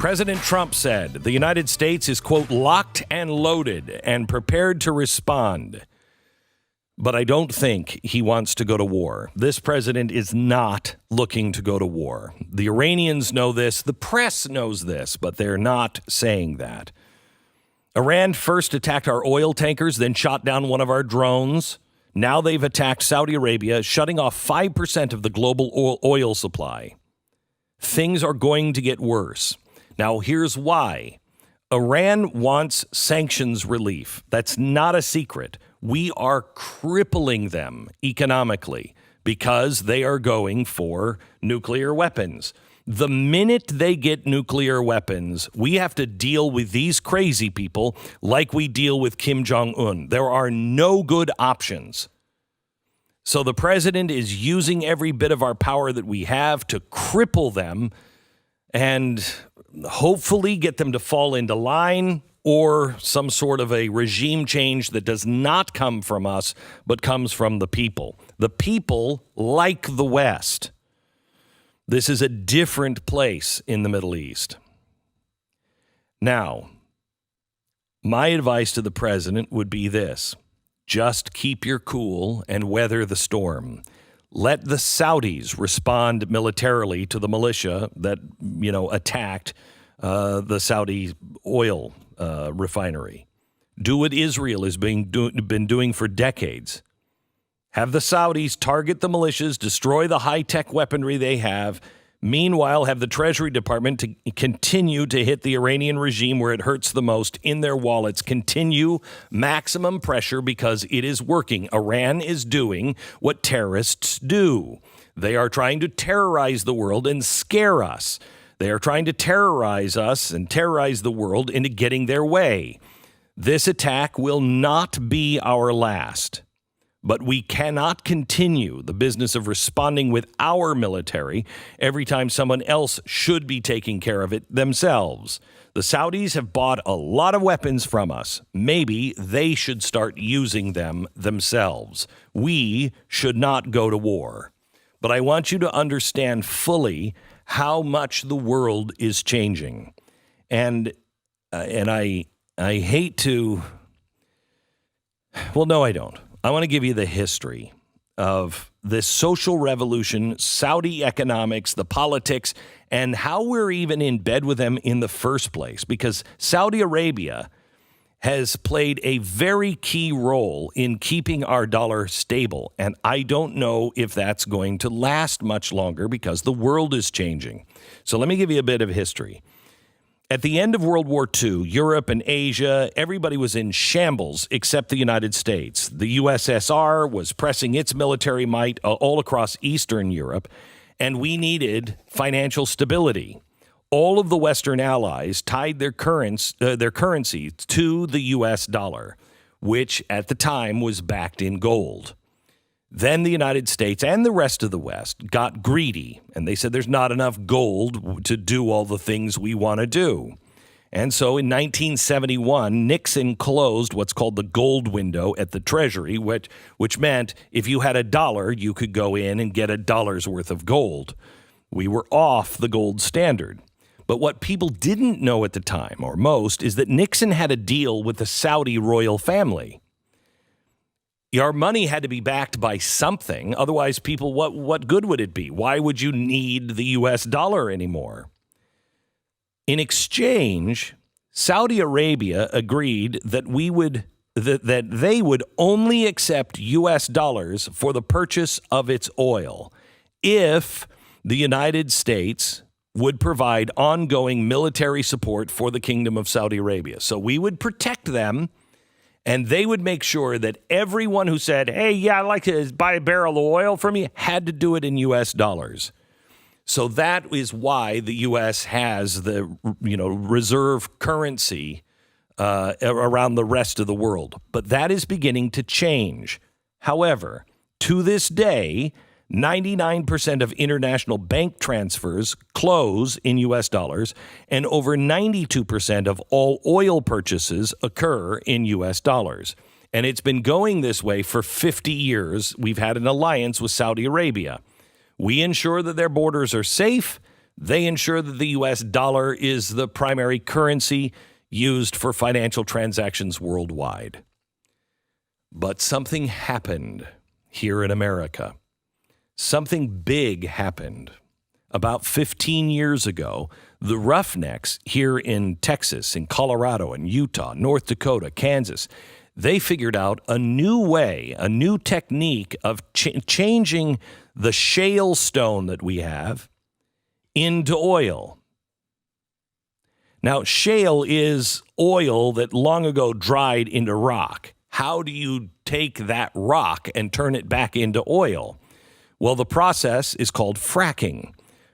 President Trump said the United States is, quote, locked and loaded and prepared to respond. But I don't think he wants to go to war. This president is not looking to go to war. The Iranians know this. The press knows this, but they're not saying that. Iran first attacked our oil tankers, then shot down one of our drones. Now they've attacked Saudi Arabia, shutting off 5% of the global oil supply. Things are going to get worse. Now, here's why. Iran wants sanctions relief. That's not a secret. We are crippling them economically because they are going for nuclear weapons. The minute they get nuclear weapons, we have to deal with these crazy people like we deal with Kim Jong-un. There are no good options. So the president is using every bit of our power that we have to cripple them and hopefully get them to fall into line, or some sort of a regime change that does not come from us, but comes from the people. The people like the West. This is a different place in the Middle East. Now, my advice to the president would be this. Just keep your cool and weather the storm. Let the Saudis respond militarily to the militia that, attacked the Saudi oil refinery. Do what Israel has been doing for decades. Have the Saudis target the militias, destroy the high-tech weaponry they have. Meanwhile, have the Treasury Department to continue to hit the Iranian regime where it hurts the most in their wallets. Continue maximum pressure because it is working. Iran is doing what terrorists do. They are trying to terrorize the world and scare us. They are trying to terrorize us and terrorize the world into getting their way. This attack will not be our last. But we cannot continue the business of responding with our military every time someone else should be taking care of it themselves. The Saudis have bought a lot of weapons from us. Maybe they should start using them themselves. We should not go to war. But I want you to understand fully how much the world is changing. And I hate to... Well, no, I don't. I want to give you the history of this social revolution, Saudi economics, the politics, and how we're even in bed with them in the first place. Because Saudi Arabia has played a very key role in keeping our dollar stable. And I don't know if that's going to last much longer because the world is changing. So let me give you a bit of history. At the end of World War II, Europe and Asia, everybody was in shambles except the United States. The USSR was pressing its military might all across Eastern Europe, and we needed financial stability. All of the Western allies tied their currency to the U.S. dollar, which at the time was backed in gold. Then the United States and the rest of the West got greedy, and they said there's not enough gold to do all the things we want to do. And so in 1971, Nixon closed what's called the gold window at the Treasury, which meant if you had $1, you could go in and get $1's worth of gold. We were off the gold standard. But what people didn't know at the time, or most, is that Nixon had a deal with the Saudi royal family. Our money had to be backed by something. Otherwise, people, what good would it be? Why would you need the U.S. dollar anymore? In exchange, Saudi Arabia agreed that that they would only accept U.S. dollars for the purchase of its oil if the United States would provide ongoing military support for the Kingdom of Saudi Arabia. So we would protect them. And they would make sure that everyone who said, hey, yeah, I'd like to buy a barrel of oil from you, had to do it in U.S. dollars. So that is why the U.S. has the, reserve currency around the rest of the world. But that is beginning to change. However, to this day, 99% of international bank transfers close in U.S. dollars, and over 92% of all oil purchases occur in U.S. dollars. And it's been going this way for 50 years. We've had an alliance with Saudi Arabia. We ensure that their borders are safe. They ensure that the U.S. dollar is the primary currency used for financial transactions worldwide. But something happened here in America. Something big happened. About 15 years ago, the Roughnecks here in Texas, in Colorado, in Utah, North Dakota, Kansas, they figured out a new way, a new technique of changing the shale stone that we have into oil. Now, shale is oil that long ago dried into rock. How do you take that rock and turn it back into oil? Well, the process is called fracking.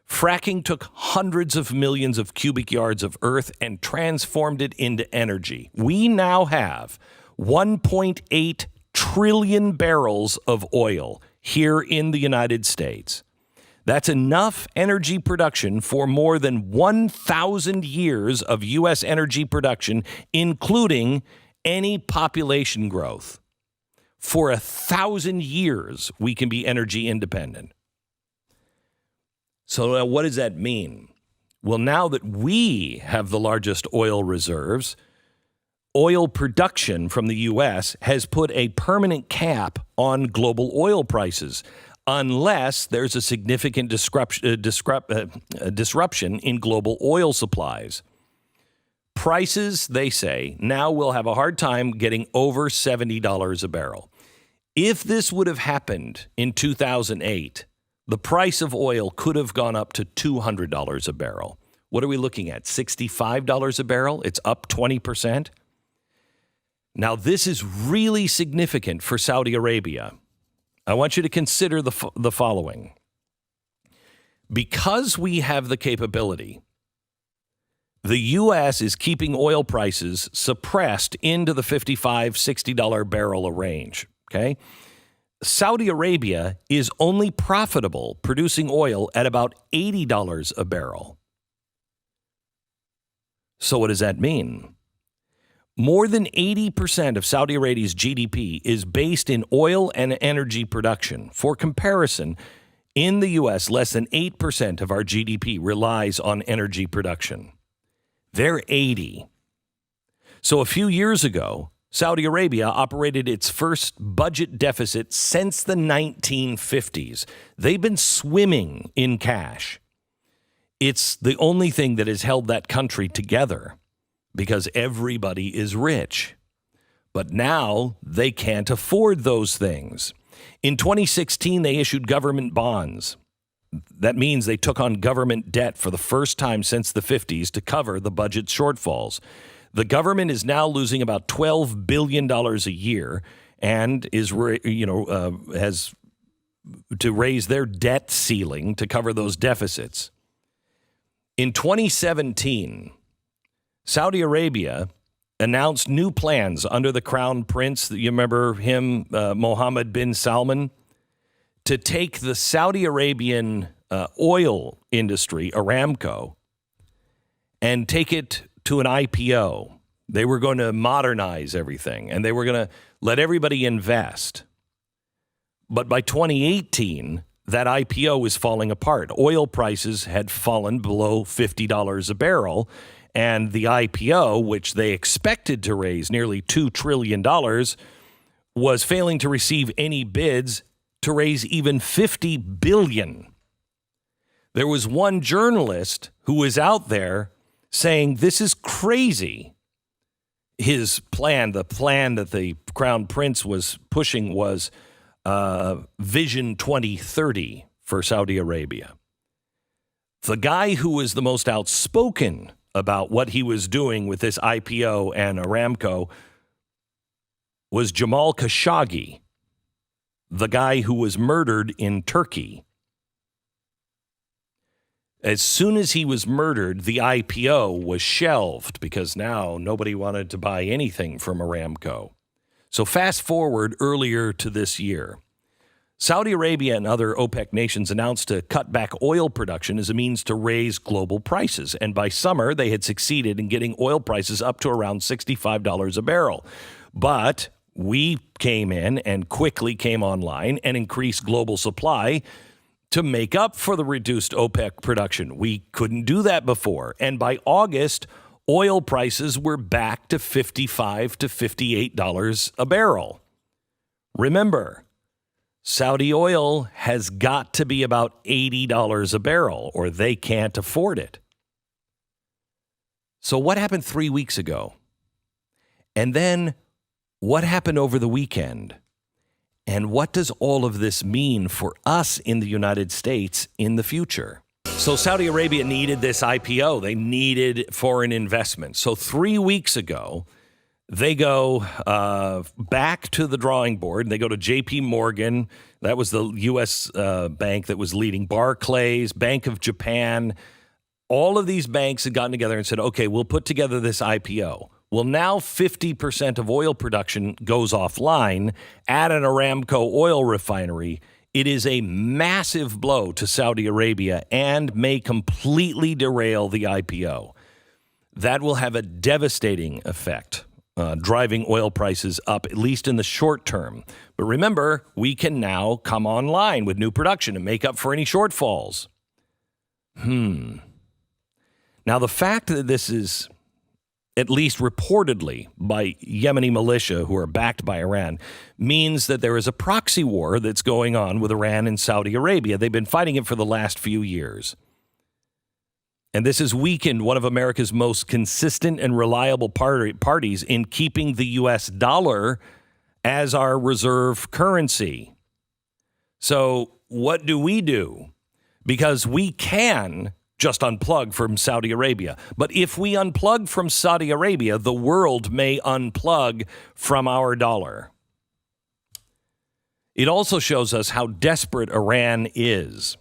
Fracking took hundreds of millions of cubic yards of earth and transformed it into energy. We now have 1.8 trillion barrels of oil here in the United States. That's enough energy production for more than 1,000 years of U.S. energy production, including any population growth. For 1,000 years, we can be energy independent. So what does that mean? Well, now that we have the largest oil reserves, oil production from the U.S. has put a permanent cap on global oil prices unless there's a significant disruption in global oil supplies. Prices, they say, now will have a hard time getting over $70 a barrel. If this would have happened in 2008, the price of oil could have gone up to $200 a barrel. What are we looking at? $65 a barrel? It's up 20%. Now, this is really significant for Saudi Arabia. I want you to consider the following. Because we have the capability, the U.S. is keeping oil prices suppressed into the $55, $60 barrel range, okay? Saudi Arabia is only profitable producing oil at about $80 a barrel. So what does that mean? More than 80% of Saudi Arabia's GDP is based in oil and energy production. For comparison, in the U.S., less than 8% of our GDP relies on energy production. They're 80. So a few years ago, Saudi Arabia operated its first budget deficit since the 1950s. They've been swimming in cash. It's the only thing that has held that country together because everybody is rich. But now they can't afford those things. In 2016, they issued government bonds. That means they took on government debt for the first time since the 50s to cover the budget shortfalls. The government is now losing about $12 billion a year and has to raise their debt ceiling to cover those deficits. In 2017, Saudi Arabia announced new plans under the Crown Prince, you remember him, Mohammed bin Salman, to take the Saudi Arabian oil industry, Aramco, and take it to an IPO. They were going to modernize everything, and they were going to let everybody invest. But by 2018, that IPO was falling apart. Oil prices had fallen below $50 a barrel, and the IPO, which they expected to raise nearly $2 trillion, was failing to receive any bids to raise even $50 billion. There was one journalist who was out there saying, this is crazy. His plan, the plan that the Crown Prince was pushing was Vision 2030 for Saudi Arabia. The guy who was the most outspoken about what he was doing with this IPO and Aramco was Jamal Khashoggi, the guy who was murdered in Turkey. As soon as he was murdered, the IPO was shelved because now nobody wanted to buy anything from Aramco. So fast forward earlier to this year. Saudi Arabia and other OPEC nations announced to cut back oil production as a means to raise global prices. And by summer, they had succeeded in getting oil prices up to around $65 a barrel. But we came in and quickly came online and increased global supply to make up for the reduced OPEC production. We couldn't do that before. And by August, oil prices were back to $55 to $58 a barrel. Remember, Saudi oil has got to be about $80 a barrel, or they can't afford it. So what happened 3 weeks ago? And then what happened over the weekend? And what does all of this mean for us in the United States in the future? So Saudi Arabia needed this IPO. They needed foreign investment. So 3 weeks ago, they go back to the drawing board. They go to J.P. Morgan. That was the U.S. bank that was leading. Barclays, Bank of Japan. All of these banks had gotten together and said, okay, we'll put together this IPO. Well, now 50% of oil production goes offline at an Aramco oil refinery. It is a massive blow to Saudi Arabia and may completely derail the IPO. That will have a devastating effect, driving oil prices up, at least in the short term. But remember, we can now come online with new production and make up for any shortfalls. Now, the fact that this is at least reportedly by Yemeni militia who are backed by Iran, means that there is a proxy war that's going on with Iran and Saudi Arabia. They've been fighting it for the last few years. And this has weakened one of America's most consistent and reliable parties in keeping the U.S. dollar as our reserve currency. So what do? Because we can just unplug from Saudi Arabia. But if we unplug from Saudi Arabia, the world may unplug from our dollar. It also shows us how desperate Iran is.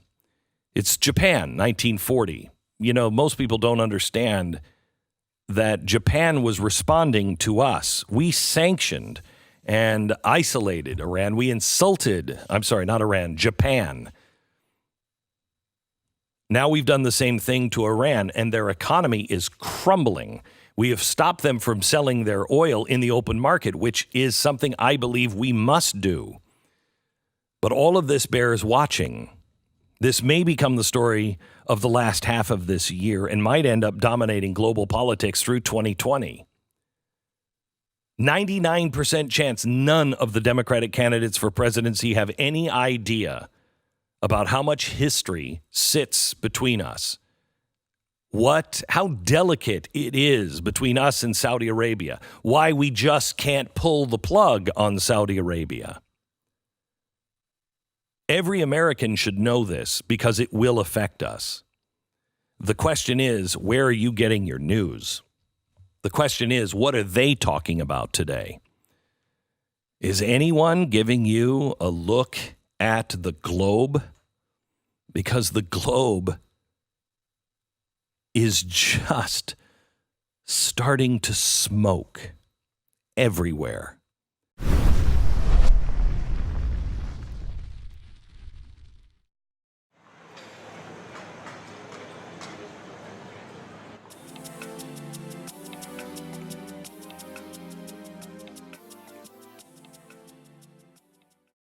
It's Japan, 1940. You know, most people don't understand that Japan was responding to us. We sanctioned and isolated Iran. We insulted, Japan. Now we've done the same thing to Iran, and their economy is crumbling. We have stopped them from selling their oil in the open market, which is something I believe we must do. But all of this bears watching. This may become the story of the last half of this year and might end up dominating global politics through 2020. 99% chance none of the Democratic candidates for presidency have any idea about how much history sits between us. How delicate it is between us and Saudi Arabia. Why we just can't pull the plug on Saudi Arabia. Every American should know this because it will affect us. The question is, where are you getting your news? The question is, what are they talking about today? Is anyone giving you a look at the globe? Because the globe is just starting to smoke everywhere.